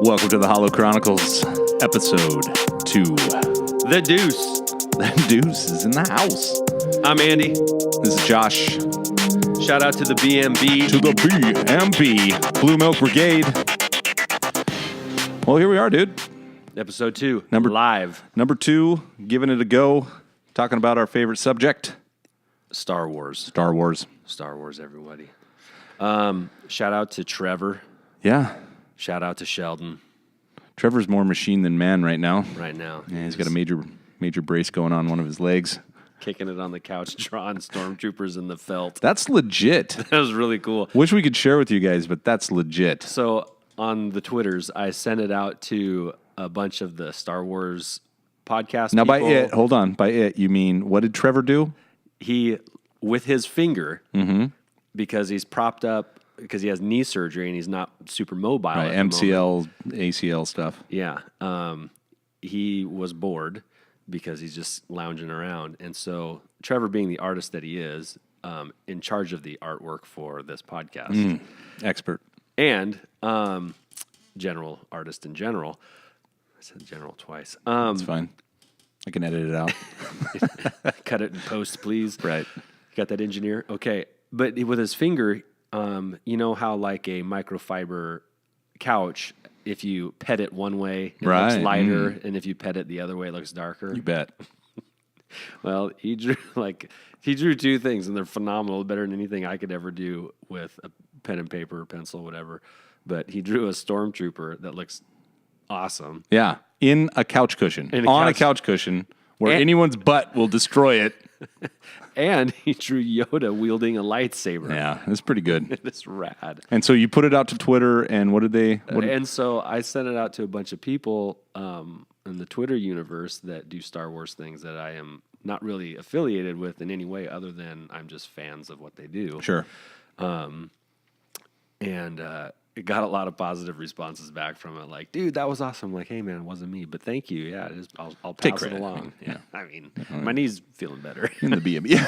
Welcome to the Holochronicles, episode 2. The Deuce. The Deuce is in the house. I'm Andy. This is Josh. Shout out to the BMB. To the BMB, Blue Milk Brigade. Well, here we are, dude. Episode 2, live. Number 2, giving it a go, talking about our favorite subject. Star Wars. Star Wars, everybody. Shout out to Trevor. Yeah. Shout out to Sheldon. Trevor's more machine than man right now. Yeah, he's got a major brace going on one of his legs. Kicking it on the couch, drawing stormtroopers in the felt. That's legit. That was really cool. Wish we could share with you guys, but that's legit. So on the Twitters, I sent it out to a bunch of the Star Wars podcast now, people. By it, you mean, what did Trevor do? He, with his finger, because he's propped up, because he has knee surgery and he's not super mobile. Right, MCL, ACL stuff. Yeah. He was bored because he's just lounging around. And so Trevor, being the artist that he is, in charge of the artwork for this podcast. Expert. And general artist in general. I said general twice. That's fine. I can edit it out. Cut it in post, please. Right. Got that engineer? Okay. But with his finger, you know how like a microfiber couch, if you pet it one way, it looks lighter, and if you pet it the other way, it looks darker? You bet. Well, he drew two things, and they're phenomenal, better than anything I could ever do with a pen and paper or pencil, whatever. But he drew a stormtrooper that looks awesome. Yeah, in a couch cushion. A couch cushion where anyone's butt will destroy it. And he drew Yoda wielding a lightsaber. Yeah, it's pretty good. It's rad. And so you put it out to Twitter, and what did they... And so I sent it out to a bunch of people in the Twitter universe that do Star Wars things that I am not really affiliated with in any way other than I'm just fans of what they do. Sure. And it got a lot of positive responses back from it. Like, dude, that was awesome. I'm like, hey, man, it wasn't me, but thank you. Yeah, it is. I'll pass it along. Yeah. I mean, my knee's feeling better. In the BM. Yeah.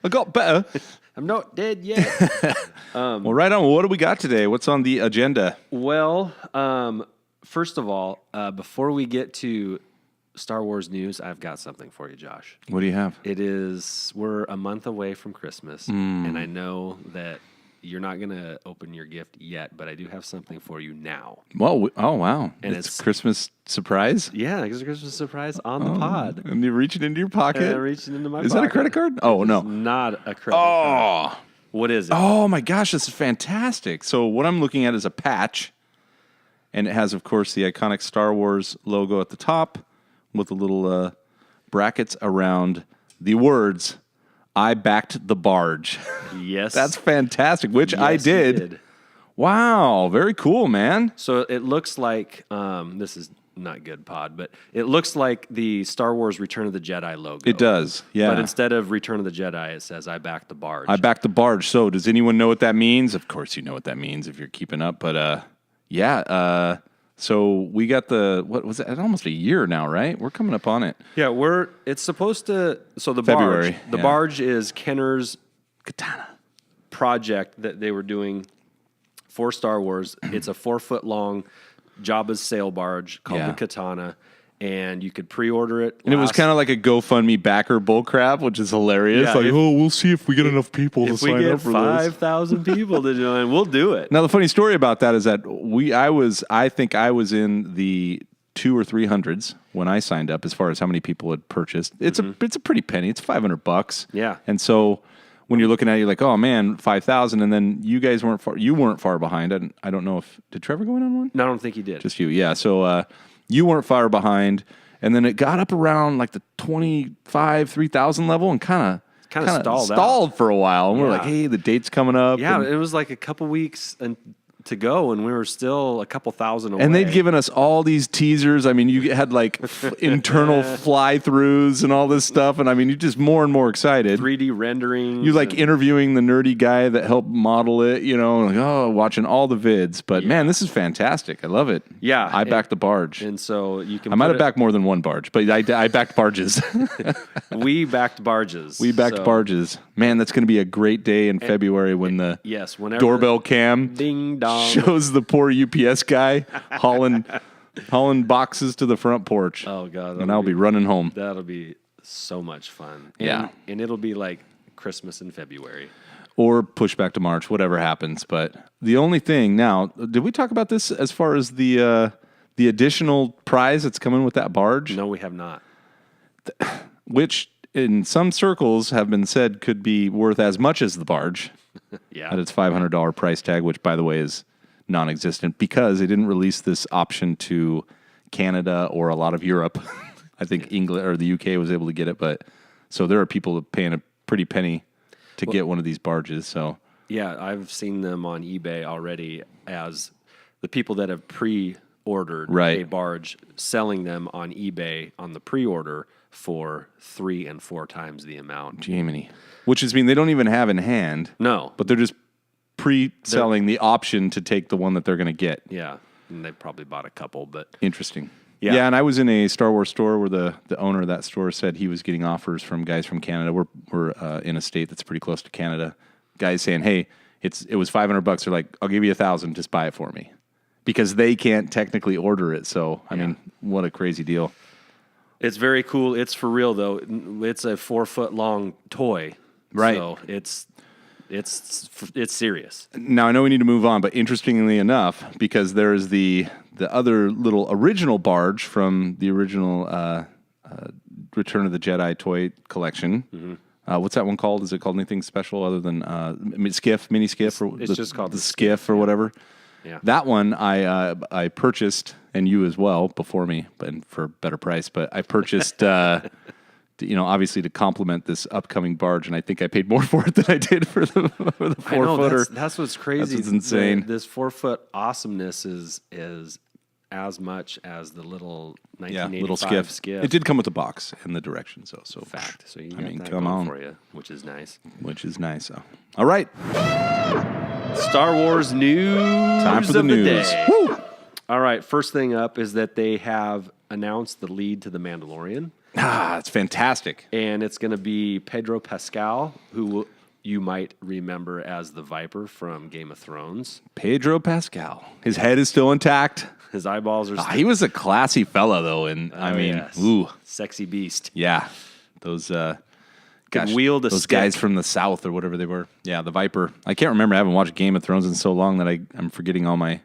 I got better. I'm not dead yet. Well, right on. What do we got today? What's on the agenda? Well, first of all, before we get to Star Wars news, I've got something for you, Josh. What do you have? We're a month away from Christmas, and I know that you're not going to open your gift yet, but I do have something for you now. Well, oh, wow. And it's Christmas surprise? Yeah, it's a Christmas surprise on the pod. And you're reaching into your pocket? And I'm reaching into my pocket. Is that a credit card? Oh, no. It's not a credit card. What is it? Oh, my gosh, this is fantastic. So what I'm looking at is a patch, and it has, of course, the iconic Star Wars logo at the top with the little brackets around the words, I backed the Barge. Yes. That's fantastic, which I did. Wow, very cool, man. So it looks like, this is not good pod, but it looks like the Star Wars Return of the Jedi logo. It does, yeah. But instead of Return of the Jedi, it says, I backed the Barge. I backed the Barge. So does anyone know what that means? Of course you know what that means if you're keeping up, but so we got what was it? Almost a year now, right? We're coming up on it. Yeah, it's supposed to, so the February, Barge, the Barge is Kenner's katana project that they were doing for Star Wars. It's a 4-foot-long Jabbas sail barge called the Katana, and you could pre-order it. And it was kind of like a GoFundMe backer bullcrap, which is hilarious. Yeah, we'll see if we get enough people to sign up for this. If we get 5,000 people to join, we'll do it. Now, the funny story about that is that I think I was in the 200 or 300s when I signed up as far as how many people had purchased. It's a pretty penny. It's $500. Yeah. And so when you're looking at it, you're like, oh man, 5,000, and then you guys weren't far. You weren't far behind. I don't know if did Trevor go in on one? No, I don't think he did. Just you, yeah. So you weren't far behind, and then it got up around like the 3,000 level, and kind of stalled for a while. And we're like, hey, the date's coming up. Yeah, it was like a couple weeks to go, and we were still a couple thousand away. And they'd given us all these teasers. I mean, you had like internal fly-throughs and all this stuff, and I mean, you just more and more excited. 3D renderings. You like interviewing the nerdy guy that helped model it, watching all the vids. But man, this is fantastic. I love it. Yeah. I backed the Barge. And so you can I might have backed more than one Barge, but I backed Barges. We backed Barges. We backed Barges. Man, that's going to be a great day in February when the whenever doorbell cam ding dong shows the poor UPS guy hauling boxes to the front porch. Oh God! And I'll be running home. That'll be so much fun. Yeah. And it'll be like Christmas in February. Or push back to March, whatever happens. But the only thing now, did we talk about this as far as the additional prize that's coming with that barge? No, we have not. Which in some circles have been said could be worth as much as the barge. Yeah. At its $500 price tag, which by the way is non-existent because they didn't release this option to Canada or a lot of Europe. I think England or the UK was able to get it, but so there are people paying a pretty penny to get one of these barges. So yeah, I've seen them on eBay already as the people that have pre-ordered a barge selling them on eBay on the pre-order for 3 and 4 times the amount. Jiminy. Which is they don't even have in hand. No. But they're just pre-selling the option to take the one that they're going to get. Yeah. And they probably bought a couple, but Interesting. Yeah. And I was in a Star Wars store where the owner of that store said he was getting offers from guys from Canada. We're in a state that's pretty close to Canada. Guys saying, "Hey, it was $500." They're like, "I'll give you $1,000. Just buy it for me," because they can't technically order it. So I mean, what a crazy deal! it's very cool. It's for real though. It's a 4-foot long toy. Right. So it's serious. Now I know we need to move on, but interestingly enough, because there's the other little original barge from the original Return of the Jedi toy collection. Mm-hmm. What's that one called? Is it called anything special other than mini skiff, or it's just called the skiff or whatever? Yeah. That one I purchased, and you as well before me, but for a better price. But I purchased. Obviously to complement this upcoming barge, and I think I paid more for it than I did for the 4-footer. That's what's crazy. That's what's insane. This 4-foot awesomeness is as much as the little 1985 little skiff. It did come with the box and the directions, though. So fact. So you got that come going on for you, which is nice. All right, Star Wars news. Time for the news. Day. Woo! All right. First thing up is that they have announced the lead to The Mandalorian. It's fantastic. And it's going to be Pedro Pascal, who you might remember as the Viper from Game of Thrones. Pedro Pascal. His head is still intact. His eyeballs are still... He was a classy fella, though, and ooh. Sexy beast. Yeah. Those, wield a those stick. guys from the South or whatever they were. Yeah, the Viper. I can't remember. I haven't watched Game of Thrones in so long that I'm forgetting all my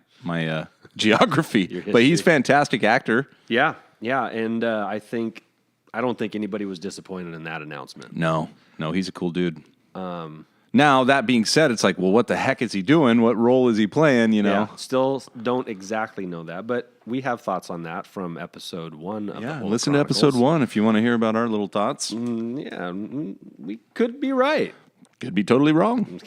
geography. But he's a fantastic actor. Yeah, and I don't think anybody was disappointed in that announcement. No, he's a cool dude. Now, that being said, it's like, well, what the heck is he doing? What role is he playing, Yeah, still don't exactly know that, but we have thoughts on that from episode 1 of the Holochronicles. Listen to episode 1 if you want to hear about our little thoughts. We could be right. Could be totally wrong.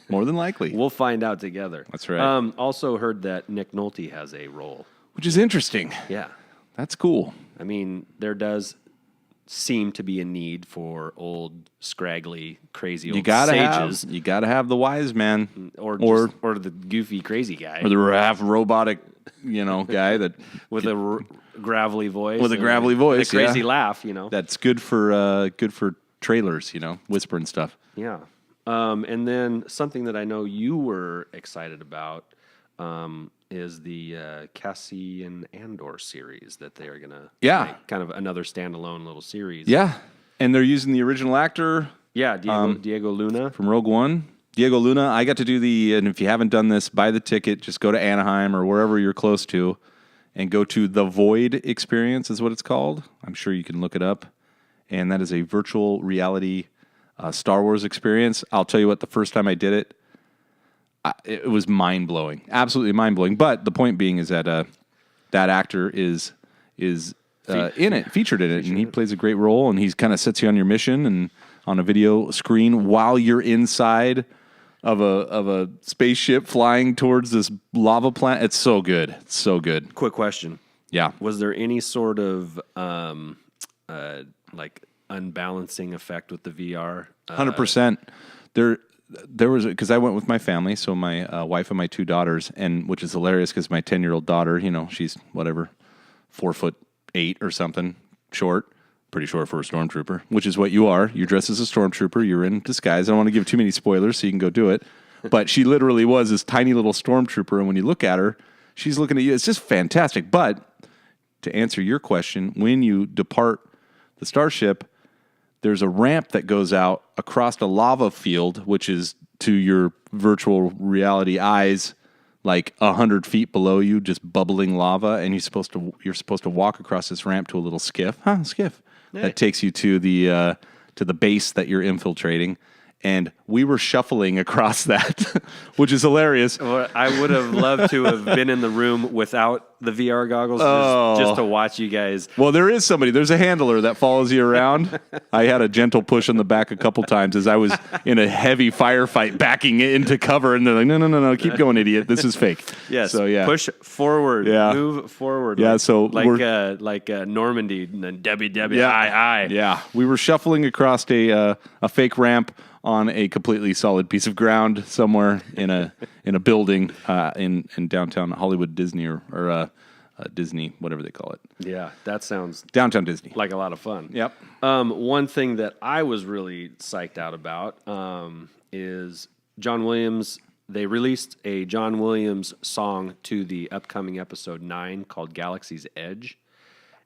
More than likely. We'll find out together. That's right. Also heard that Nick Nolte has a role. Which is interesting. Yeah. That's cool. I mean, there does seem to be a need for old, scraggly, crazy old sages. You gotta have the wise man, or the goofy, crazy guy, or the half robotic, guy that with a gravelly voice, and a crazy laugh. That's good for trailers. Whispering stuff. Yeah. And then something that I know you were excited about is the Cassian Andor series that they are going to make, kind of another standalone little series. Yeah, and they're using the original actor. Yeah, Diego Luna. From Rogue One. Diego Luna, I got to do and if you haven't done this, buy the ticket, just go to Anaheim or wherever you're close to and go to the Void Experience is what it's called. I'm sure you can look it up. And that is a virtual reality Star Wars experience. I'll tell you what, the first time I did it, it was mind-blowing, absolutely mind-blowing. But the point being is that that actor is featured in it, and he plays a great role, and he kind of sets you on your mission and on a video screen while you're inside of a spaceship flying towards this lava planet. It's so good. It's so good. Quick question. Yeah. Was there any sort of unbalancing effect with the VR? 100%. There was, because I went with my family, so my wife and my 2 daughters, and which is hilarious because my 10-year-old daughter, she's 4'8" or something, short, pretty short for a stormtrooper, which is what you are. You're dressed as a stormtrooper. You're in disguise. I don't want to give too many spoilers, so you can go do it. But she literally was this tiny little stormtrooper, and when you look at her, she's looking at you. It's just fantastic. But to answer your question, when you depart the starship, there's a ramp that goes out across a lava field, which is to your virtual reality eyes, like 100 feet below you, just bubbling lava, and you're supposed to walk across this ramp to a little skiff, that takes you to the base that you're infiltrating. And we were shuffling across that, which is hilarious. Well, I would have loved to have been in the room without the VR goggles just to watch you guys. Well, there's a handler that follows you around. I had a gentle push on the back a couple times as I was in a heavy firefight backing into cover, and they're like, no, keep going, idiot. This is fake. Yes, so, yeah. Push forward, move forward. Yeah, so like Normandy and then WWII. Yeah, we were shuffling across a fake ramp on a completely solid piece of ground somewhere in a building in downtown Hollywood Disney or Disney, whatever they call it. Yeah, that sounds downtown Disney, like a lot of fun. Yep. One thing that I was really psyched out about is John Williams. They released a John Williams song to the upcoming episode 9 called Galaxy's Edge.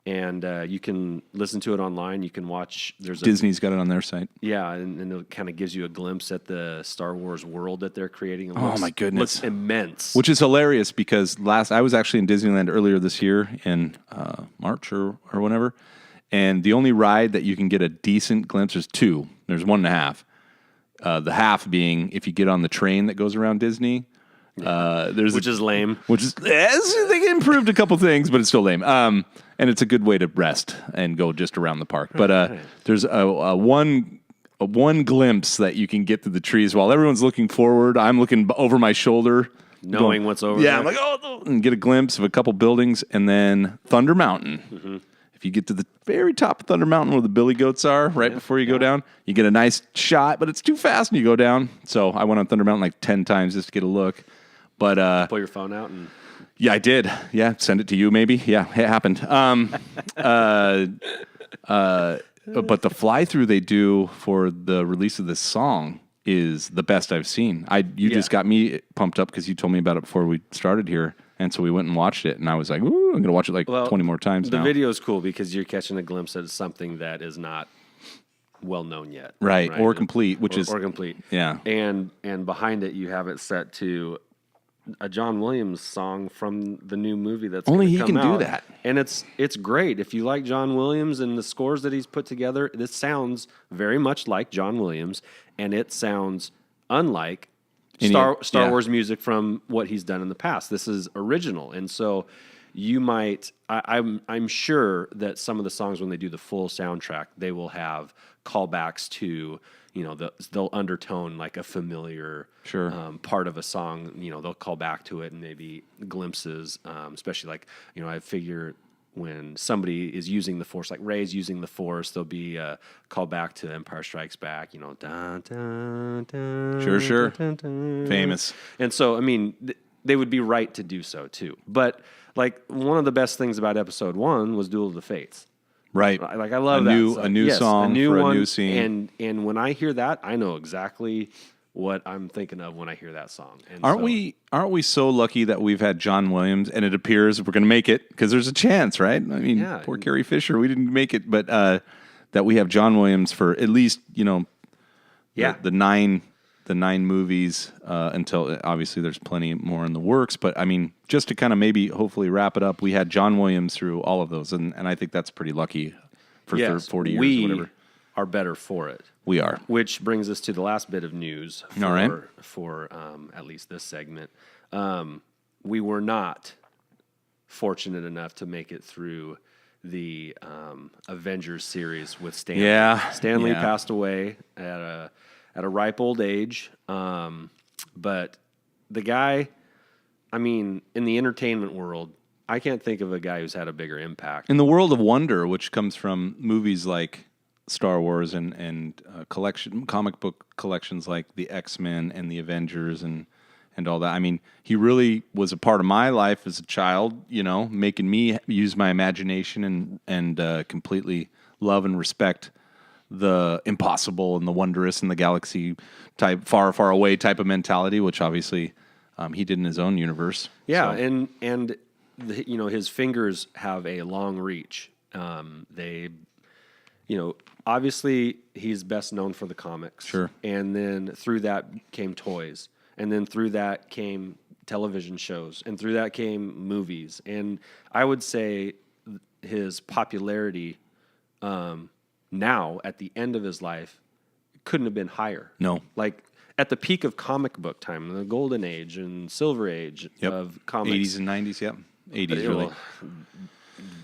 And you can listen to it online. You can watch. Disney's got it on their site. Yeah, and it kind of gives you a glimpse at the Star Wars world that they're creating. Oh my goodness, looks immense. Which is hilarious because I was actually in Disneyland earlier this year in March or whenever, and the only ride that you can get a decent glimpse is 2. There's 1.5. The half being if you get on the train that goes around Disney. Which is lame. They improved a couple things, but it's still lame. And it's a good way to rest and go just around the park. But there's a one glimpse that you can get through the trees while everyone's looking forward. I'm looking over my shoulder, knowing what's over there. Yeah, I'm like, and get a glimpse of a couple buildings, and then Thunder Mountain. Mm-hmm. If you get to the very top of Thunder Mountain where the billy goats are, before you go down, you get a nice shot, but it's too fast and you go down. So I went on Thunder Mountain like 10 times just to get a look. But pull your phone out and yeah, I did. Yeah, send it to you maybe. Yeah, it happened. But the fly through they do for the release of this song is the best I've seen. You just got me pumped up because you told me about it before we started here, and so we went and watched it, and I was like, "Ooh, I'm going to watch it 20 more times." The video is cool because you're catching a glimpse at something that is not well known yet, right? Or complete, or complete, yeah. And behind it, you have it set to a John Williams song from the new movie that's only he can out. do that, and it's great. If you like John Williams and the scores that he's put together, this sounds very much like John Williams, and it sounds unlike Star Wars music from what he's done in the past. This is original, and so you might. I'm sure that some of the songs, when they do the full soundtrack, they will have callbacks to. They'll undertone like a familiar part of a song. They'll call back to it and maybe glimpses, especially like, I figure when somebody is using the Force, like Rey's using the Force, there'll be a call back to Empire Strikes Back, dun, dun, dun, Sure. Dun, dun. Famous. And so, they would be right to do so too. But like one of the best things about episode 1 was Duel of the Fates. Right. Like I love a new song for a new scene. And when I hear that, I know exactly what I'm thinking of when I hear that song. And aren't we so lucky that we've had John Williams, and it appears we're going to make it because there's a chance, right? Poor Carrie Fisher, we didn't make it, but that we have John Williams for at least the 9 movies until obviously there's plenty more in the works. But just to kind of maybe hopefully wrap it up, we had John Williams through all of those, and I think that's pretty lucky for 40 years or whatever. Are better for it. We are. Which brings us to the last bit of news for at least this segment. We were not fortunate enough to make it through the Avengers series with Stanley. Yeah. Stanley passed away at a ripe old age. But the guy, in the entertainment world, I can't think of a guy who's had a bigger impact. In the world of wonder, which comes from movies like Star Wars and comic book collections like the X-Men and the Avengers and all that. He really was a part of my life as a child, making me use my imagination and completely love and respect the impossible and the wondrous and the galaxy type, far, far away type of mentality, which obviously he did in his own universe. Yeah, So, and his fingers have a long reach. Obviously he's best known for the comics. Sure. And then through that came toys. And then through that came television shows. And through that came movies. And I would say his popularity now, at the end of his life, couldn't have been higher. No. Like, at the peak of comic book time, the golden age and silver age of comics. 80s and 90s, yep. 80s, really.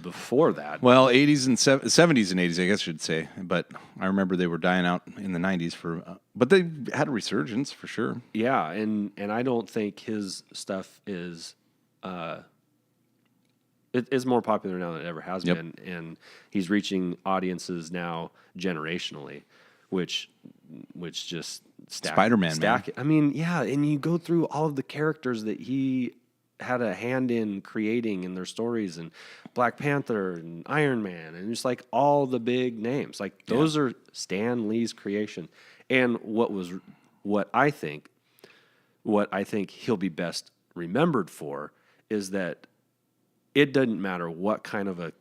Before that. Well, 80s and 70s and 80s, I guess I should say. But I remember they were dying out in the 90s but they had a resurgence for sure. Yeah, and I don't think his stuff is it is more popular now than it ever has been, and he's reaching audiences now generationally, which just Spider-Man, man. I mean, yeah, and you go through all of the characters that he had a hand in creating and their stories, and Black Panther and Iron Man, and just like all the big names, like those are Stan Lee's creation. And what I think he'll be best remembered for is that it doesn't matter what kind of a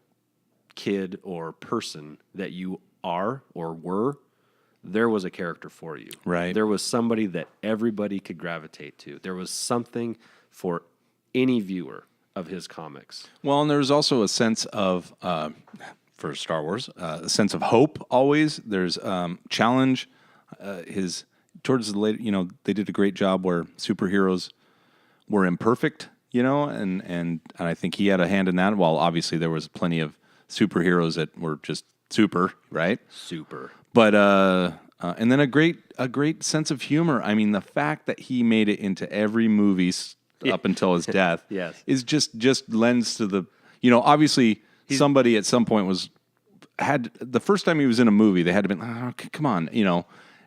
kid or person that you are or were, there was a character for you. Right. There was somebody that everybody could gravitate to. There was something for any viewer of his comics. Well, and there's also a sense of, for Star Wars, a sense of hope always. There's challenge. Towards the later, they did a great job where superheroes were imperfect, and I think he had a hand in that. While obviously there was plenty of superheroes that were just super, right? Super. But and then a great sense of humor. I mean, the fact that he made it into every movie up until his death, yes, is just lends to the obviously somebody at some point had the first time he was in a movie, they had to be come on,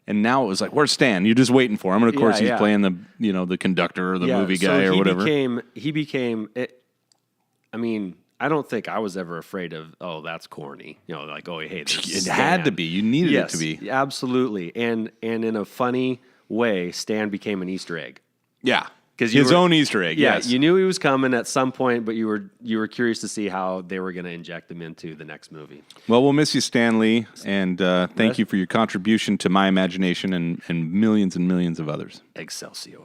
and now it was like, where's Stan? You're just waiting for him, and of course he's playing the the conductor or the movie guy or whatever. He became it. I mean, I don't think I was ever afraid of, that's corny. Like, hey, it had to be. You needed it to be. Absolutely. And in a funny way, Stan became an Easter egg. Yeah. His own Easter egg, yeah, yes. You knew he was coming at some point, but you were curious to see how they were going to inject him into the next movie. Well, we'll miss you, Stan Lee, and thank you for your contribution to my imagination and millions of others. Excelsior.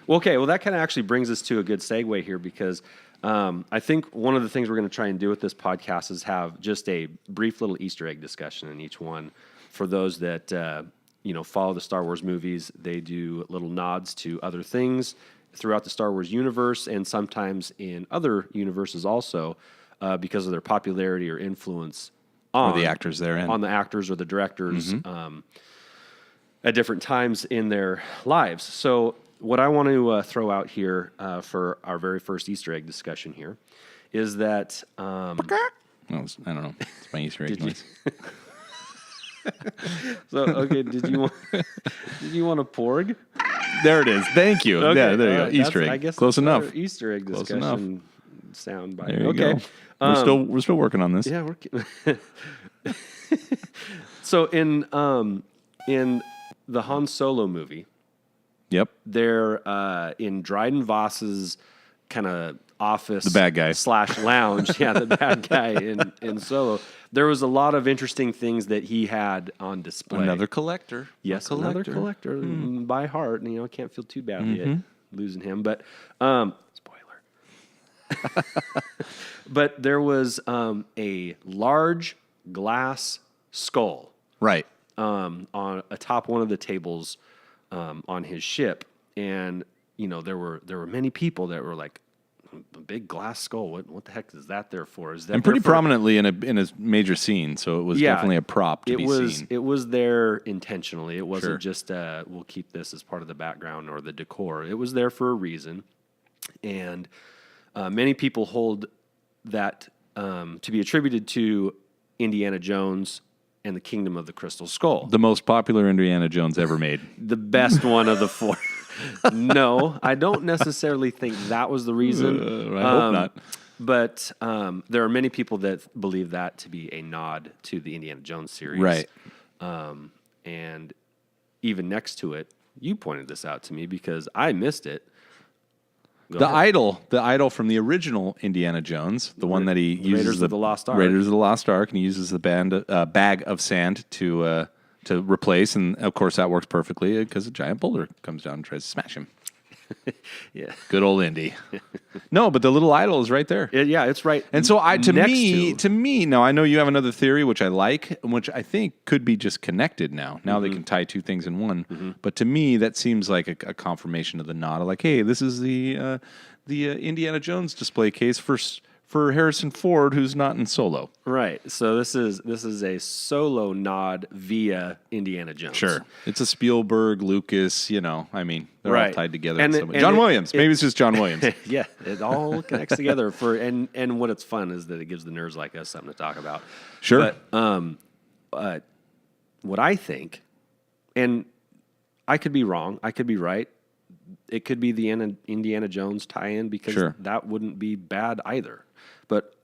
Well, okay, that kind of actually brings us to a good segue here, because I think one of the things we're going to try and do with this podcast is have just a brief little Easter egg discussion in each one. For those that follow the Star Wars movies, they do little nods to other things throughout the Star Wars universe, and sometimes in other universes also, because of their popularity or influence on the actors therein, on the actors or the directors at different times in their lives. So what I want to throw out here for our very first Easter egg discussion here is that I don't know. It's my Easter egg noise. So okay, did you want a porg? There it is. Thank you. Okay, yeah, there you go. Easter egg. I guess close enough. Easter egg discussion sound bite. There you okay. go. We're still working on this. Yeah, we're. So in the Han Solo movie, yep, they're in Dryden Voss's kind of office, the bad guy / lounge. Yeah, the bad guy in Solo. There was a lot of interesting things that he had on display. Another collector. Yes, another collector by heart. And, can't feel too badly at losing him. But spoiler. But there was a large glass skull, right, on atop one of the tables on his ship, and there were many people that were like, a big glass skull. What the heck is that there for? Is that and pretty prominently in a major scene? So it was definitely a prop to be seen. It was there intentionally. It wasn't just we'll keep this as part of the background or the decor. It was there for a reason, and many people hold that to be attributed to Indiana Jones and the Kingdom of the Crystal Skull, the most popular Indiana Jones ever made, the best one of the four. No, I don't necessarily think that was the reason. I hope not. But there are many people that believe that to be a nod to the Indiana Jones series. Right. And even next to it, you pointed this out to me because I missed it. The idol from the original Indiana Jones, the one that he uses Raiders of the Lost Ark. Raiders of the Lost Ark, and he uses the bag of sand to replace, and of course that works perfectly because a giant boulder comes down and tries to smash him. Yeah, good old Indy. No, but the little idol is right there. Yeah, it's right. And so to me, now I know you have another theory which I like, which I think could be just connected now. Now they can tie two things in one. But to me, that seems like a confirmation of the nod. Like, hey, this is the Indiana Jones display case for Harrison Ford, who's not in Solo. Right. So this is a Solo nod via Indiana Jones. Sure. It's a Spielberg, Lucas, they're all tied together. And John Williams. Maybe it's just John Williams. Yeah, it all connects together. And what it's fun is that it gives the nerds like us something to talk about. Sure. But what I think, and I could be wrong, I could be right, it could be the Indiana Jones tie-in because that wouldn't be bad either. But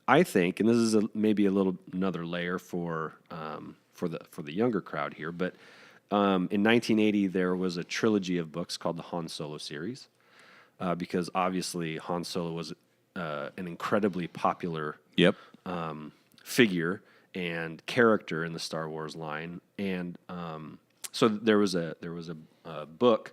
I think, and this is maybe another layer for the younger crowd here, but in 1980 there was a trilogy of books called the Han Solo series, because obviously Han Solo was an incredibly popular figure and character in the Star Wars line, and so there was a book.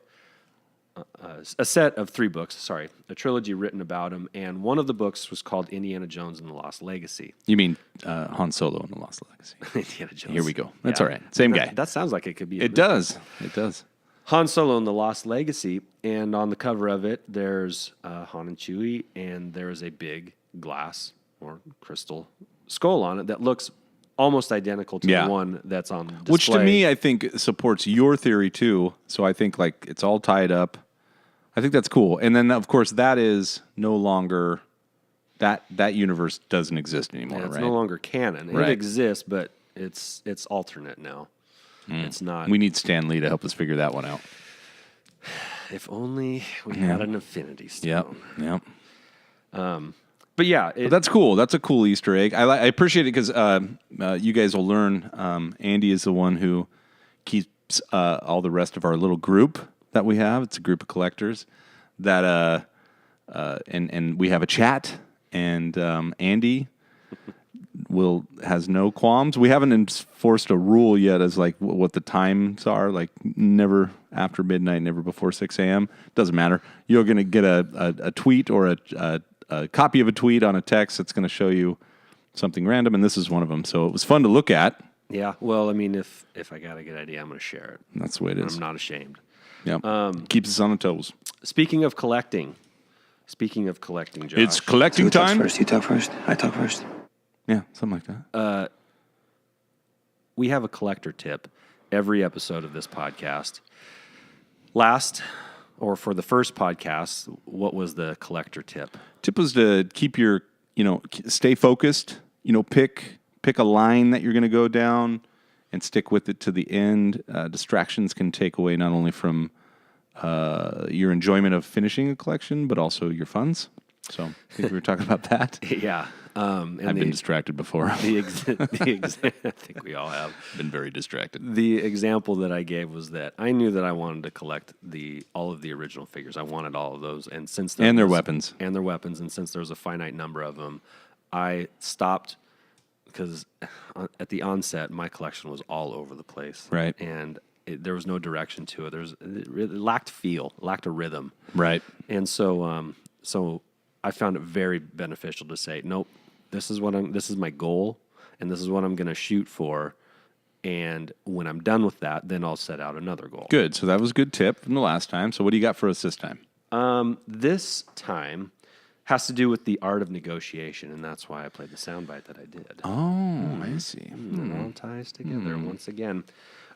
A set of 3 books, a trilogy written about him, and one of the books was called Indiana Jones and the Lost Legacy. You mean Han Solo and the Lost Legacy? Indiana Jones. Here we go. That's all right. Same guy. That sounds like it could be. It does. It does. Han Solo and the Lost Legacy, and on the cover of it, there's Han and Chewie, and there's a big glass or crystal skull on it that looks almost identical to the one that's on display. Which to me, I think supports your theory too. So I think like it's all tied up. I think that's cool. And then of course that is no longer, that universe doesn't exist anymore, it's right? no longer canon. Right. It exists, but it's alternate now. It's not. We need Stan Lee to help us figure that one out. If only we had an Infinity Stone. Yep. But yeah, but that's cool. That's a cool Easter egg. I appreciate it because you guys will learn. Andy is the one who keeps all the rest of our little group that we have. It's a group of collectors that and we have a chat. And Andy has no qualms. We haven't enforced a rule yet as like what the times are. Like never after midnight, never before 6 a.m. Doesn't matter. You're going to get a tweet or a copy of a tweet on a text that's going to show you something random, and this is one of them. So it was fun to look at. Yeah, well, I mean, if I got a good idea, I'm going to share it. That's the way it is. I'm not ashamed. Yeah, keeps us on the toes. Speaking of collecting, Josh. It's collecting time. You talk first. I talk first. Yeah, something like that. We have a collector tip every episode of this podcast. For the first podcast, what was the collector tip? Tip was to keep your, stay focused. Pick a line that you're going to go down and stick with it to the end. Distractions can take away not only from your enjoyment of finishing a collection, but also your funds. So I think we were talking about that. Yeah. And I've been distracted before. I think we all have. Been very distracted. The example that I gave was that I knew that I wanted to collect all of the original figures. I wanted all of those. And since their weapons. And their weapons. And since there was a finite number of them, I stopped because at the onset, my collection was all over the place. Right. And there was no direction to it. It lacked feel, lacked a rhythm. Right. And so I found it very beneficial to say, nope, this is my goal, and this is what I'm going to shoot for. And when I'm done with that, then I'll set out another goal. Good. So that was a good tip from the last time. So what do you got for us this time? This time has to do with the art of negotiation, and that's why I played the soundbite that I did. Oh, I see. It all ties together once again.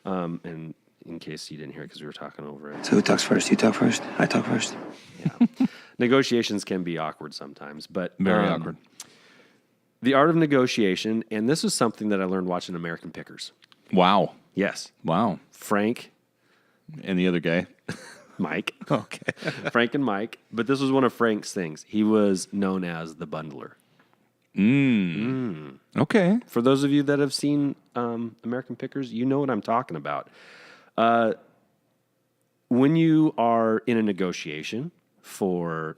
And in case you didn't hear it because we were talking over it. So who talks first? You talk first. I talk first. Yeah. Negotiations can be awkward sometimes, but very awkward. The art of negotiation, and this is something that I learned watching American Pickers. Wow. Yes. Wow. Frank. And the other guy. Mike. Okay. Frank and Mike. But this was one of Frank's things. He was known as the bundler. Okay. For those of you that have seen American Pickers, you know what I'm talking about. When you are in a negotiation for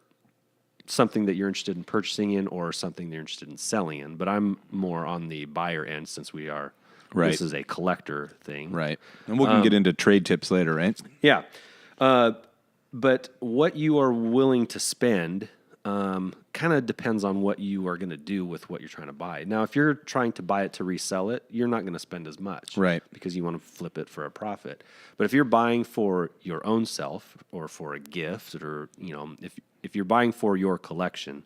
something that you're interested in purchasing in or something that you're interested in selling in, but I'm more on the buyer end since we are, Right. This is a collector thing. Right. And we can get into trade tips later, right? Yeah. But what you are willing to spend kind of depends on what you are going to do with what you're trying to buy. Now, if you're trying to buy it to resell it, you're not going to spend as much. Right. Because you want to flip it for a profit. But if you're buying for your own self or for a gift or, if you're buying for your collection,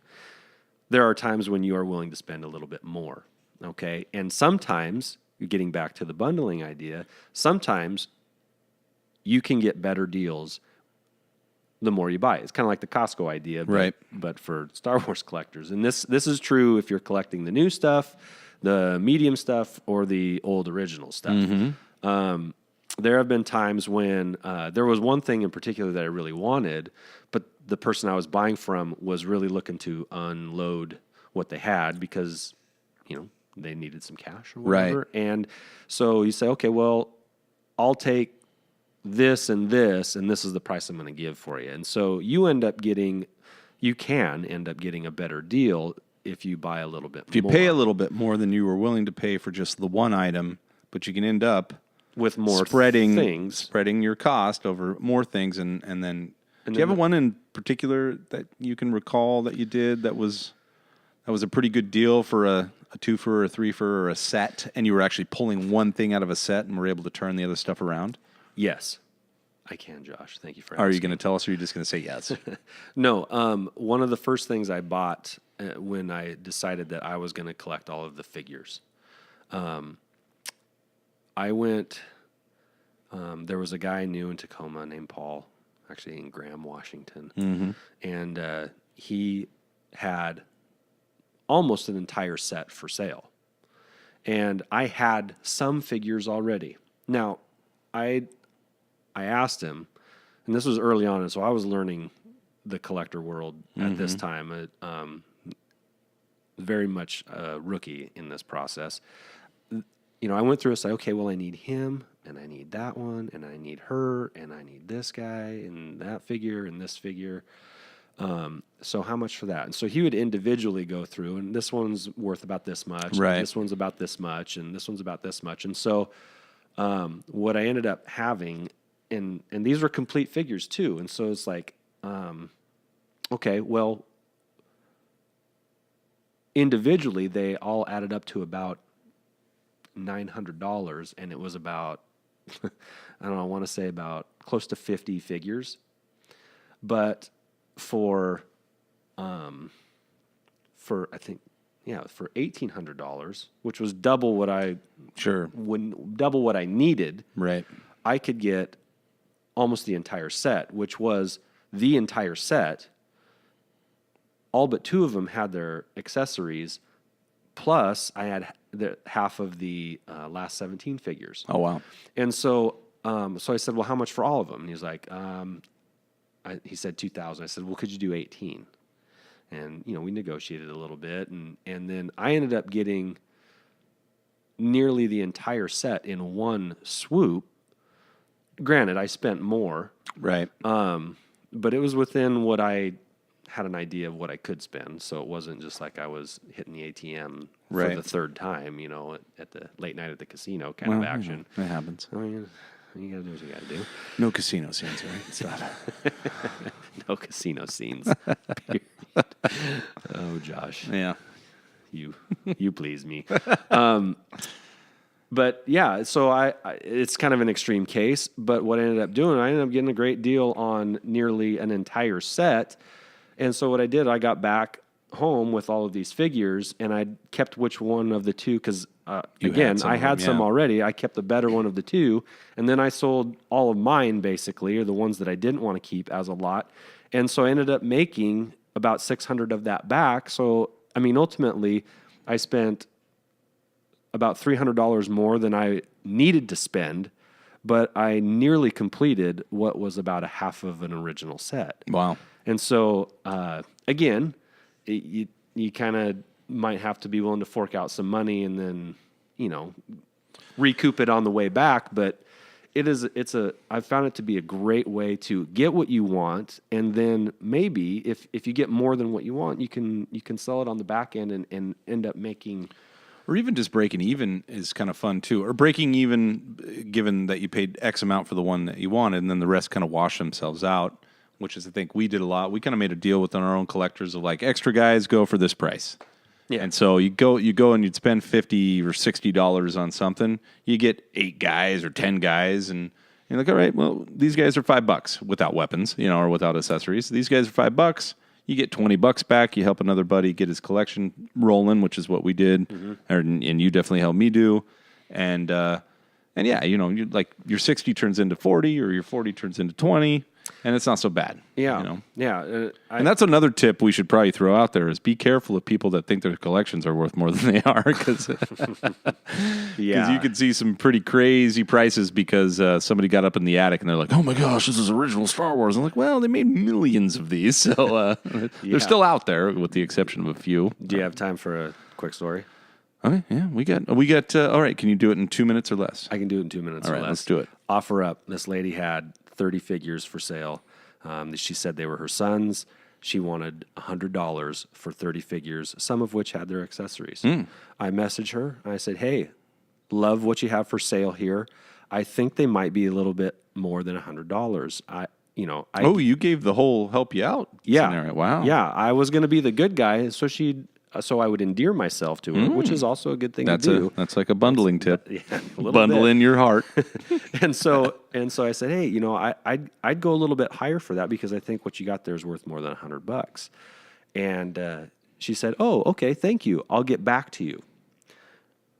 there are times when you are willing to spend a little bit more. Okay. And sometimes, getting back to the bundling idea, sometimes you can get better deals the more you buy. It's kind of like the Costco idea, but for Star Wars collectors. And this is true if you're collecting the new stuff, the medium stuff, or the old original stuff. There have been times when there was one thing in particular that I really wanted, but the person I was buying from was really looking to unload what they had because, they needed some cash or whatever. Right. And so you say, okay, well, I'll take this, and this is the price I'm going to give for you. And so you can end up getting a better deal if you buy a little bit more. If you pay a little bit more than you were willing to pay for just the one item, but you can end up with more spreading your cost over more things. And then do you have one in particular that you can recall that you did that was a pretty good deal for a twofer or a threefer or a set, and you were actually pulling one thing out of a set and were able to turn the other stuff around? Yes, I can, Josh. Thank you for asking. Are you going to tell us, or are you just going to say yes? No. One of the first things I bought when I decided that I was going to collect all of the figures, I went. There was a guy I knew in Tacoma named Paul, actually in Graham, Washington, and he had almost an entire set for sale. And I had some figures already. Now, I asked him, and this was early on, and so I was learning the collector world at this time, very much a rookie in this process. I went through and said, okay, well, I need him, and I need that one, and I need her, and I need this guy, and that figure, and this figure. So how much for that? And so he would individually go through, and this one's worth about this much, right. And this one's about this much, and this one's about this much. And so what I ended up having, and these were complete figures too, and so it's like, okay, well, individually they all added up to about $900, and it was about, I want to say about close to 50 figures. But for I think, for $1,800, which was double what I needed. Right. I could get almost the entire set, which was the entire set. All but two of them had their accessories. Plus, I had half of the last 17 figures. Oh, wow. And so I said, well, how much for all of them? And he's like, he said 2,000. I said, well, could you do 18? And, we negotiated a little bit. And then I ended up getting nearly the entire set in one swoop. Granted, I spent more. Right. But it was within what I had an idea of what I could spend. So it wasn't just like I was hitting the ATM for the third time, at the late night at the casino kind of action. It happens. I mean, you got to do what you got to do. No casino scenes, right? Stop. No casino scenes. Period. Oh, Josh. Yeah. You please me. But yeah, so it's kind of an extreme case, but what I ended up doing, I ended up getting a great deal on nearly an entire set. And so what I did, I got back home with all of these figures, and I kept which one of the two, because again, I had some already. I kept the better one of the two, and then I sold all of mine, basically, or the ones that I didn't want to keep as a lot. And so I ended up making about $600 of that back. So, I mean, ultimately, I spent about $300 more than I needed to spend, but I nearly completed what was about a half of an original set. Wow. And so, again, you kind of might have to be willing to fork out some money and then, recoup it on the way back. But I found it to be a great way to get what you want. And then maybe if you get more than what you want, you can sell it on the back end and end up making. Or even just breaking even is kind of fun too. Or breaking even, given that you paid X amount for the one that you wanted, and then the rest kind of wash themselves out, which is, I think, we did a lot. We kind of made a deal with our own collectors of like, extra guys go for this price. Yeah. And so you go and you'd spend $50 or $60 on something. You get 8 guys or 10 guys, and you're like, all right, well, these guys are $5 without weapons, or without accessories. These guys are $5. You get $20 back. You help another buddy get his collection rolling, which is what we did, and you definitely helped me do. And yeah, you like your 60 turns into 40, or your 40 turns into 20, and it's not so bad. Yeah, yeah. And that's another tip we should probably throw out there: is be careful of people that think their collections are worth more than they are, because you can see some pretty crazy prices because somebody got up in the attic and they're like, "Oh my gosh, this is original Star Wars." I'm like, "Well, they made millions of these, so they're still out there, with the exception of a few." Do you have time for a quick story? Okay, yeah, we got. All right, can you do it in 2 minutes or less? I can do it in 2 minutes or less. All right, let's do it. Offer up. This lady had 30 figures for sale. She said they were her son's. She wanted $100 for 30 figures, some of which had their accessories. I messaged her. I said, "Hey, love what you have for sale here. I think they might be a little bit more than $100." You gave the whole help you out scenario. Wow. Yeah, I was going to be the good guy, so I would endear myself to her, which is also a good thing to do. That's like a bundling tip. Yeah, Bundle in your heart. and so I said, "Hey, I'd go a little bit higher for that because I think what you got there is worth more than $100." And she said, "Oh, okay, thank you. I'll get back to you."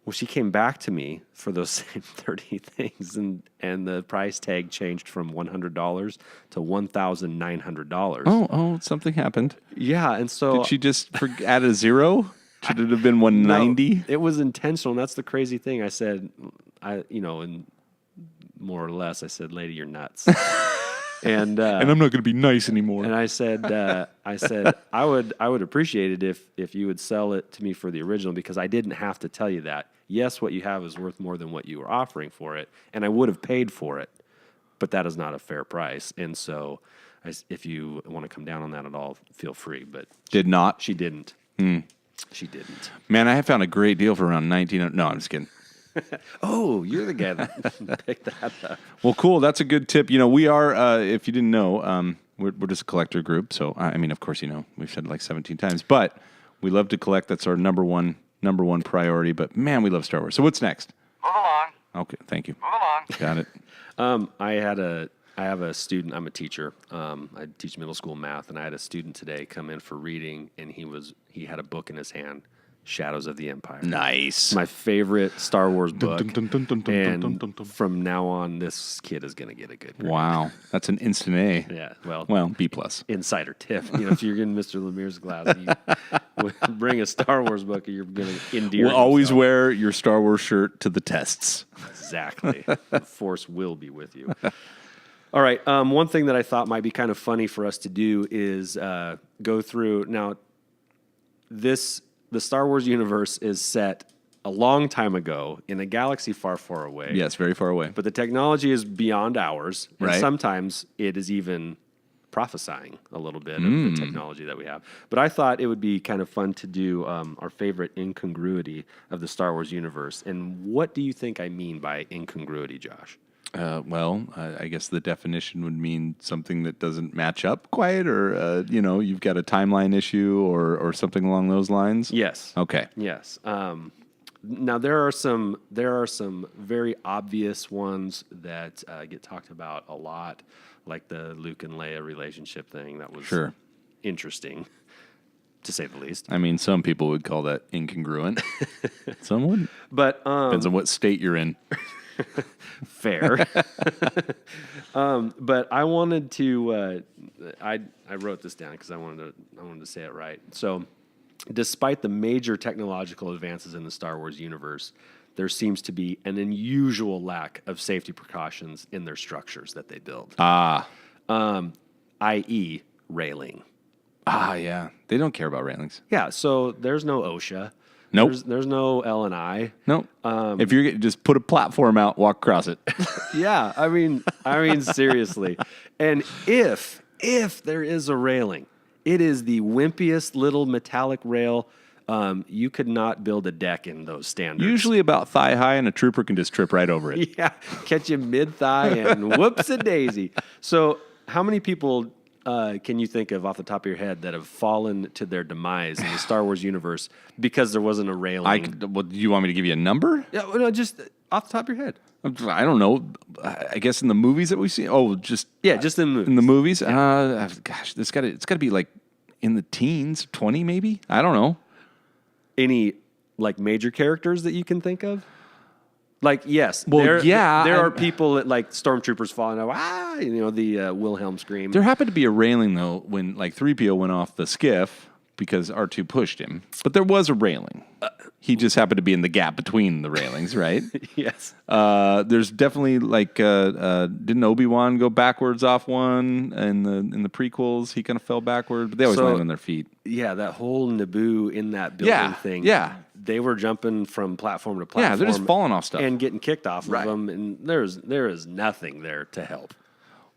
Well, she came back to me for those same 30 things, and the price tag changed from $100 to $1,900. Oh, something happened. Yeah, and so did she just add a zero? Should it have been 190? No, it was intentional, and that's the crazy thing. I said, and more or less, I said, "Lady, you're nuts." And I'm not going to be nice anymore. And I said, I would appreciate it if you would sell it to me for the original, because I didn't have to tell you that. Yes, what you have is worth more than what you were offering for it, and I would have paid for it, but that is not a fair price. And so, if you want to come down on that at all, feel free. But did not. She didn't. She didn't. Man, I have found a great deal for around 19. No, I'm just kidding. Oh, you're the guy that picked that up. Well, cool. That's a good tip. We are, if you didn't know, we're just a collector group. So, of course, we've said it like 17 times, but we love to collect. That's our number one priority. But man, we love Star Wars. So what's next? Move along. Okay, thank you. Move along. Got it. I have a student. I'm a teacher. I teach middle school math, and I had a student today come in for reading, and he had a book in his hand, Shadows of the Empire. Nice. My favorite Star Wars book. And from now on, this kid is going to get a good grade. Wow. That's an instant A. Yeah. Well, B+. Insider tip. If you're getting Mr. Lemire's class, you bring a Star Wars book, or you're going to endear We'll always wear your Star Wars shirt to the tests. Exactly. The Force will be with you. All right. One thing that I thought might be kind of funny for us to do is go through. Now, the Star Wars universe is set a long time ago in a galaxy far, far away. Yes, very far away. But the technology is beyond ours. And right. Sometimes it is even prophesying a little bit of the technology that we have. But I thought it would be kind of fun to do our favorite incongruity of the Star Wars universe. And what do you think I mean by incongruity, Josh? I guess the definition would mean something that doesn't match up quite, or you've got a timeline issue, or something along those lines. Yes. Okay. Yes. Now there are some very obvious ones that get talked about a lot, like the Luke and Leia relationship thing. That was interesting, to say the least. Some people would call that incongruent. Some wouldn't. But depends on what state you're in. Fair. But I wanted to. I wrote this down because I wanted to say it right. So, despite the major technological advances in the Star Wars universe, there seems to be an unusual lack of safety precautions in their structures that they build. I.e., railing. Yeah. They don't care about railings. Yeah, so there's no OSHA. Nope. There's no L&I. Nope. If you're just put a platform out, walk across it. Yeah, I mean seriously. And if there is a railing, it is the wimpiest little metallic rail. You could not build a deck in those standards. Usually about thigh high, and a trooper can just trip right over it. Yeah, catch you mid-thigh and whoops-a-daisy. So how many people can you think of off the top of your head that have fallen to their demise in the Star Wars universe because there wasn't a railing? Do you want me to give you a number? Yeah, well, no, just off the top of your head. I don't know. I guess in the movies that we've seen. Oh, just just in movies. In the movies. Gosh, it's got to be like in the teens, 20 maybe. I don't know. Any like major characters that you can think of? Like, yes. Well, there are people that like stormtroopers falling out. The Wilhelm scream. There happened to be a railing though when like 3PO went off the skiff because R2 pushed him. But there was a railing. He just happened to be in the gap between the railings, right? Yes. There's definitely like didn't Obi-Wan go backwards off one in the prequels? He kind of fell backward, but they always land on their feet. Yeah, that whole Naboo in that building thing. Yeah. They were jumping from platform to platform. Yeah, they're just falling off stuff and getting kicked off of them, and there is nothing there to help.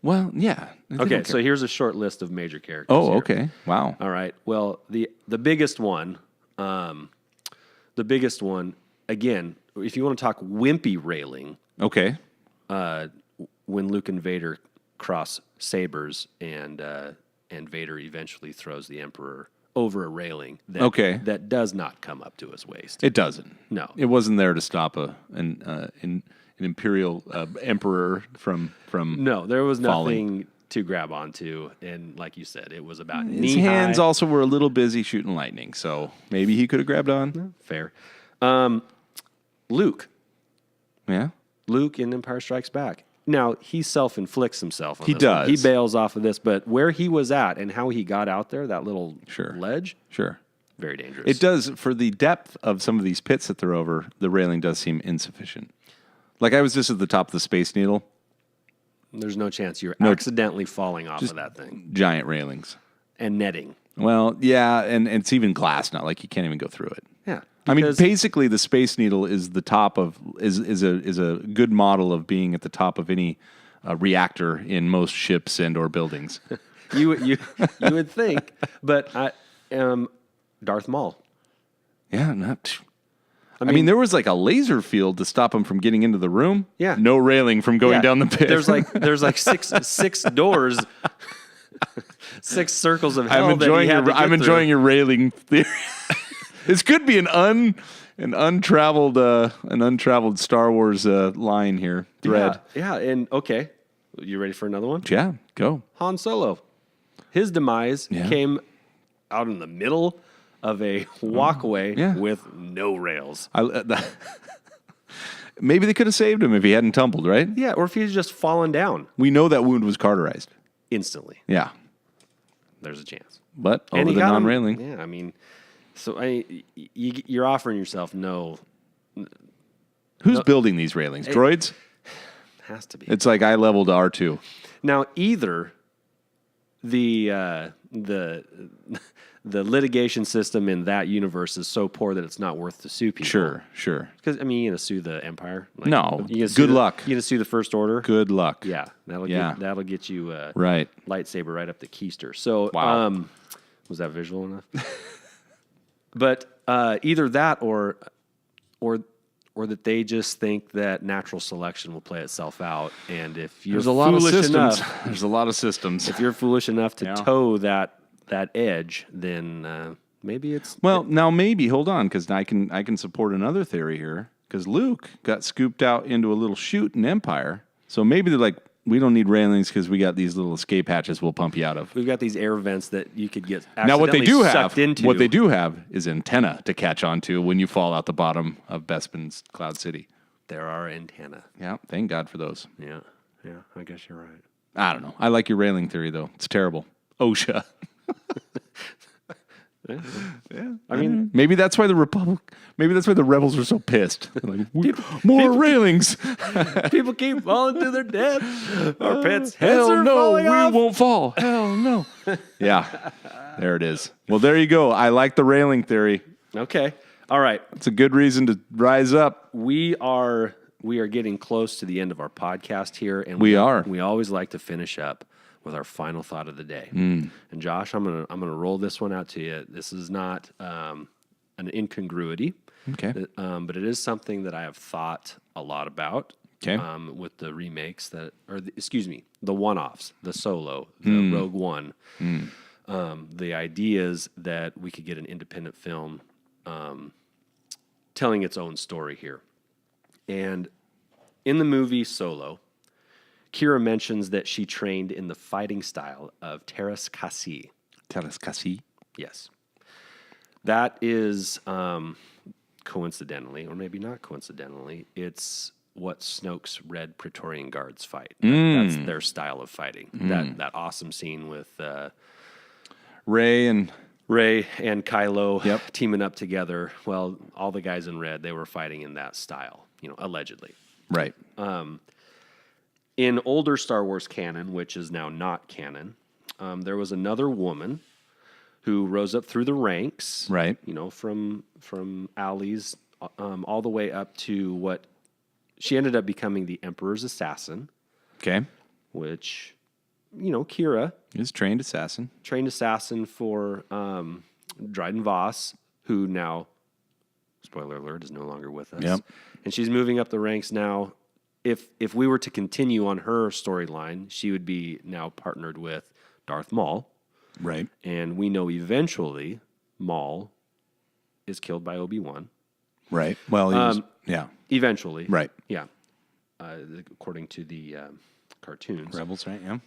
Well, yeah. Okay, so here's a short list of major characters. Oh, here. okay. Wow. All right. Well, the biggest one, again, if you want to talk wimpy railing, Okay. when Luke and Vader cross sabers and Vader eventually throws the Emperor over a railing that does not come up to his waist. It doesn't. No. It wasn't there to stop an imperial emperor from No, there was falling. nothing to grab onto, and like you said, it was about His knee hands high. also were a little busy shooting lightning, so maybe he could have grabbed on. Fair. Luke in Empire Strikes Back. Now, he self-inflicts himself on He this one. does. He bails off of this, but where he was at and how he got out there, that little ledge, Sure. very dangerous. It does, for the depth of some of these pits that they're over, the railing does seem insufficient. Like I was just at the top of the Space Needle, There's no chance you're accidentally falling off of that thing. giant railings. And netting. Well, yeah, and it's even glass now, like you can't even go through it. Yeah. I mean, basically, the Space Needle is the top of is a good model of being at the top of any reactor in most ships and or buildings. you would think, but Darth Maul. Yeah, I mean, there was like a laser field to stop him from getting into the room. Yeah. No railing from going down the pit. There's like six doors, 6 circles of hell. I'm enjoying your railing theory. This could be an untraveled Star Wars line here, thread. Yeah, and okay. You ready for another one? Yeah, go. Han Solo. His demise came out in the middle of a walkway with no rails. Maybe they could have saved him if he hadn't tumbled, right? Yeah, or if he had just fallen down We know that wound was cauterized. instantly. Yeah. There's a chance. But And over he the got him- non-railing. Yeah, I mean, so you're offering yourself no. Who's building these railings? Droids? Has to be. It's like eye level to R2. Now, either the litigation system in that universe is so poor that it's not worth to sue people. Sure. Because, I mean, you're going to sue the Empire. Like, No. you gonna sue Good luck. You're going to sue the First Order. Good luck. Yeah. That'll get you Right. lightsaber right up the keister. So, Wow. was that visual enough? But either that or that they just think that natural selection will play itself out, and if you're There's a lot of foolish systems. enough, There's a lot of systems. if you're foolish enough to toe that edge, then maybe it's Well, now maybe hold on, because I can support another theory here. Because Luke got scooped out into a little chute in Empire, so maybe they're like, we don't need railings because we got these little escape hatches we'll pump you out of. we've got these air vents that you could get Now what they do sucked into. have is antenna to catch onto when you fall out the bottom of Bespin's Cloud City. There are antenna. Yeah, thank God for those. Yeah, I guess you're right. I don't know. I like your railing theory though. It's terrible. OSHA. Yeah. I mean, maybe that's why the rebels are so pissed. Like, more railings. people keep falling to their death. Our pets' heads Hell are no, falling we off. won't fall. Hell no. Yeah, there it is. Well, there you go. I like the railing theory. Okay. All right. It's a good reason to rise up. We are getting close to the end of our podcast here, and We are. We always like to finish up with our final thought of the day. And Josh, I'm gonna roll this one out to you. This is not an incongruity, Okay. but it is something that I have thought a lot about. Okay. With the remakes the one-offs, the Solo, the Rogue One, the ideas that we could get an independent film telling its own story here. And in the movie Solo, Kira mentions that she trained in the fighting style of Teras Kasi. Teras Kasi. Yes. That is, coincidentally, or maybe not coincidentally, it's what Snoke's Red Praetorian Guards fight. That's their style of fighting. That awesome scene with Rey and Kylo teaming up together. Well, all the guys in red, they were fighting in that style, allegedly. right. In older Star Wars canon, which is now not canon, there was another woman who rose up through the ranks, Right. From alleys all the way up to what she ended up becoming the Emperor's assassin, Okay. which, Kira, Is trained assassin. trained assassin for Dryden Voss, who now, spoiler alert, is no longer with us. Yep. And she's moving up the ranks now. If we were to continue on her storyline, she would be now partnered with Darth Maul. Right. And we know eventually Maul is killed by Obi-Wan. Right. Well, he was, yeah. Eventually. Right. Yeah. According to the cartoons. Rebels, right? Yeah.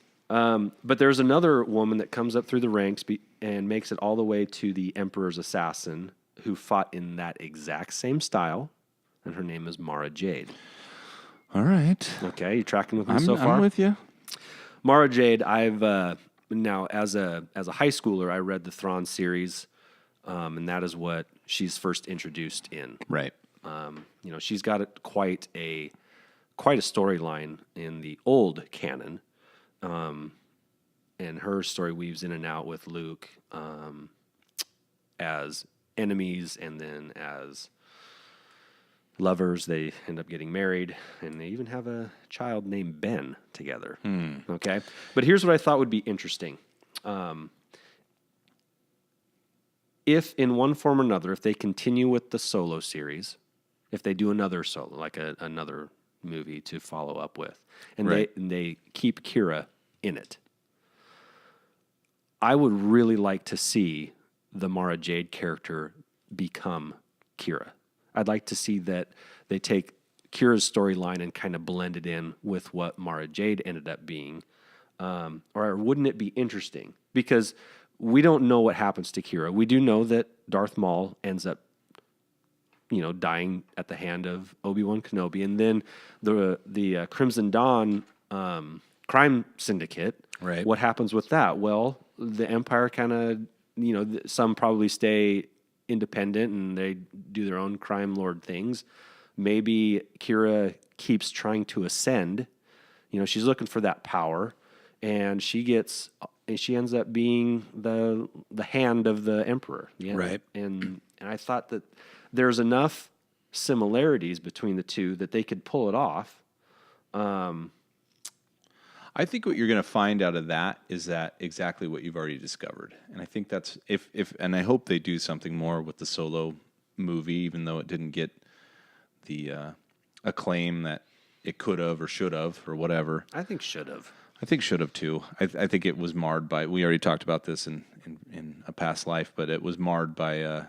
But there's another woman that comes up through the ranks and makes it all the way to the Emperor's assassin, who fought in that exact same style, and her name is Mara Jade. All right. Okay, you tracking with me so far? I'm with you. Mara Jade, I've now as a high schooler, I read the Thrawn series, and that is what she's first introduced in. Right. She's got quite a storyline in the old canon. And her story weaves in and out with Luke as enemies, and then as lovers. They end up getting married, and they even have a child named Ben together. Okay? But here's what I thought would be interesting. If in one form or another, if they continue with the Solo series, if they do another Solo, like another movie to follow up with, and Right. they keep Kira in it, I would really like to see the Mara Jade character become Kira. I'd like to see that they take Kira's storyline and kind of blend it in with what Mara Jade ended up being. Or wouldn't it be interesting? Because we don't know what happens to Kira. We do know that Darth Maul ends up, dying at the hand of Obi-Wan Kenobi. And then the Crimson Dawn crime syndicate, Right. what happens with that? Well, the Empire kind of, some probably stay independent and they do their own crime lord things. Maybe Kira keeps trying to ascend. She's looking for that power, and she ends up being the hand of the Emperor. Yeah. Right. And I thought that there's enough similarities between the two that they could pull it off. I think what you're going to find out of that is that exactly what you've already discovered. And I think that's and I hope they do something more with the Solo movie, even though it didn't get the acclaim that it could have or should have or whatever. I think should have. I think should have too. I think it was marred by, we already talked about this in a past life, but it was marred by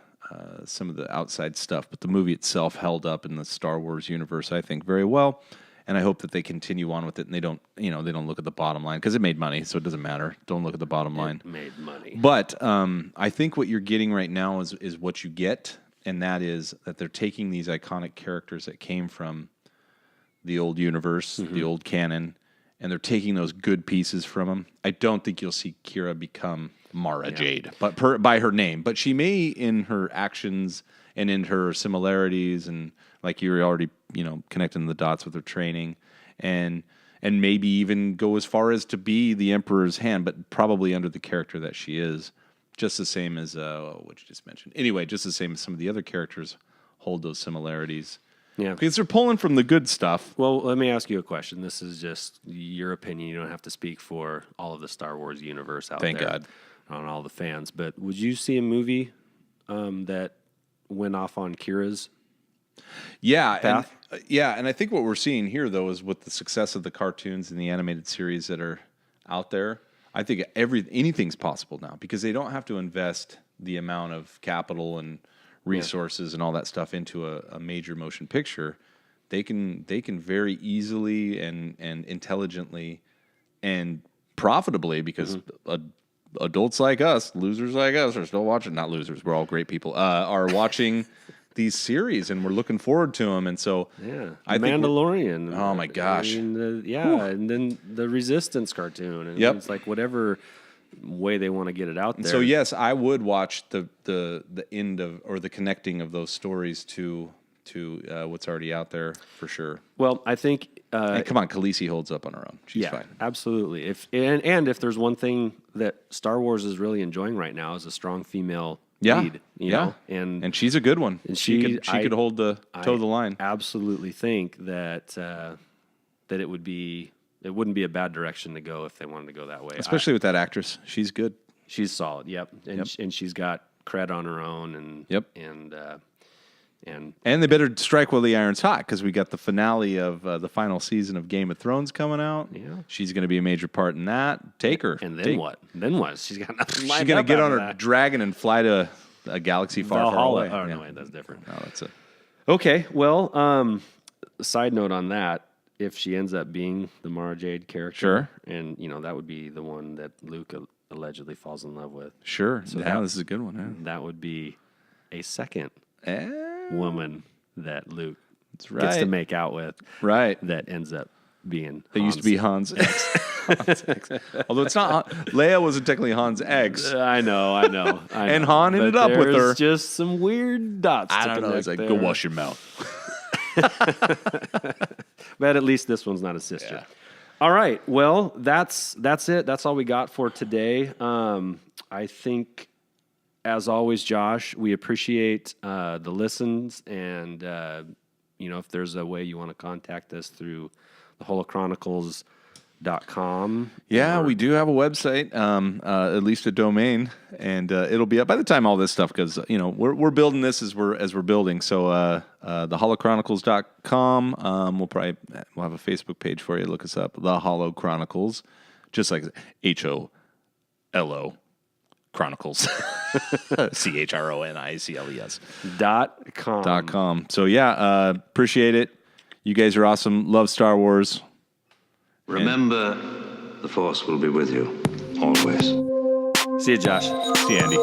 some of the outside stuff. But the movie itself held up in the Star Wars universe, I think, very well. And I hope that they continue on with it, and they don't look at the bottom line, because it made money, so it doesn't matter. Don't look at the bottom line. It made money. But I think what you're getting right now is what you get, and that is that they're taking these iconic characters that came from the old universe, the old canon, and they're taking those good pieces from him. I don't think you'll see Kira become Mara Jade, but by her name. But she may, in her actions and in her similarities, and like you were already, connecting the dots with her training, and maybe even go as far as to be the Emperor's hand, but probably under the character that she is, just the same as what you just mentioned. Anyway, just the same as some of the other characters hold those similarities. Yeah. Because they're pulling from the good stuff. Well, let me ask you a question. This is just your opinion. You don't have to speak for all of the Star Wars universe out Thank there. God. On all the fans. But would you see a movie that went off on Kira's path? And I think what we're seeing here, though, is with the success of the cartoons and the animated series that are out there, I think anything's possible now because they don't have to invest the amount of capital and resources and all that stuff into a major motion picture. They can very easily and intelligently and profitably, because adults like us, losers like us, are still watching. Not losers, we're all great people. Are watching these series, and we're looking forward to them. And so, I think Mandalorian. Oh my gosh! And then the Resistance cartoon, and it's like whatever way they want to get it out there. So yes, I would watch the end of, or the connecting of those stories to what's already out there for sure. Well, I think and come on, Khaleesi holds up on her own. She's fine. Absolutely. If there's one thing that Star Wars is really enjoying right now is a strong female lead. You know? And she's a good one. And she could toe the line. I absolutely think that it wouldn't be a bad direction to go if they wanted to go that way. Especially with that actress. She's good. She's solid. Yep. And she's got cred on her own, and they better strike while the iron's hot, because we got the finale of the final season of Game of Thrones coming out. Yeah. She's going to be a major part in that. Take her. And then what? She's got nothing lined up. She's going to get on her that. dragon and fly to a galaxy far, far away. Oh, no, wait, that's different. No, that's it. Okay, well, side note on that, if she ends up being the Mara Jade character, sure, and that would be the one that Luke allegedly falls in love with. Sure. So this is a good one. Yeah. That would be a second woman that Luke gets to make out with. Right. That ends up being That used to be Han's ex. Although it's not Leia wasn't technically Han's ex. I know. And Han ended up with her. There's just some weird dots. I don't know. It's like, go wash your mouth. But at least this one's not a sister. Yeah. All right. Well, that's it. That's all we got for today. I think, as always, Josh, we appreciate the listens, and if there's a way you want to contact us through the Holochronicles.com. Yeah, we do have a website, at least a domain, and it'll be up by the time all this stuff goes. We're building this as we're building. So the Holochronicles.com. We'll have a Facebook page for you. Look us up, the Holochronicles, just like HOLO Chronicles. CHRONICLES .com. So appreciate it. You guys are awesome. Love Star Wars. Remember, the Force will be with you always. See you, Josh. See you, Andy.